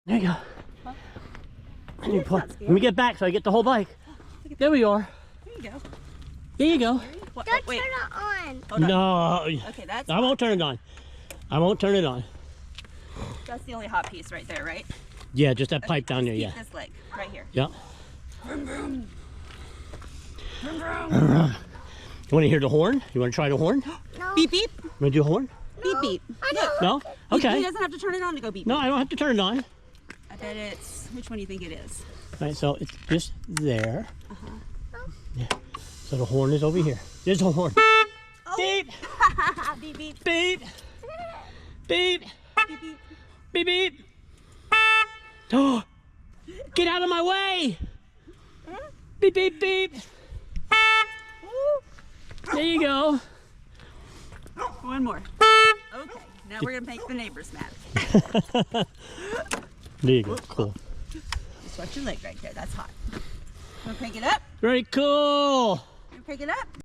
There you go. Huh? Let me get back so I get the whole bike. There we are. There you go. There you go. What? Don't Oh, wait. turn it on. Hold on. No. Okay, that's I won't turn it on. I won't turn it on. that's the only hot piece right there, right? Yeah, just that pipe down there, Keep yeah. this leg right here. Yeah. Vroom, vroom. Vroom, vroom. You want to hear the horn? You want to try the horn? No. Beep beep. You want to do a horn? Beep beep. I Look. No? He Okay. doesn't have to turn it on to go beep. No, beep. I don't have to turn it on. I bet it's. Which one do you think it is? Right, so it's just there. Uh-huh. Yeah. So the horn is over here. There's the horn. Oh. Beep, Beep beep. beep, beep, Beep beep. beep, beep. Oh, get out of my way. Beep, beep, beep. There you go. One more. Okay. Now we're gonna make the neighbors mad. There you go. Cool. Just watch your leg right there. That's hot. Wanna pick it up? Very cool. Wanna pick it up?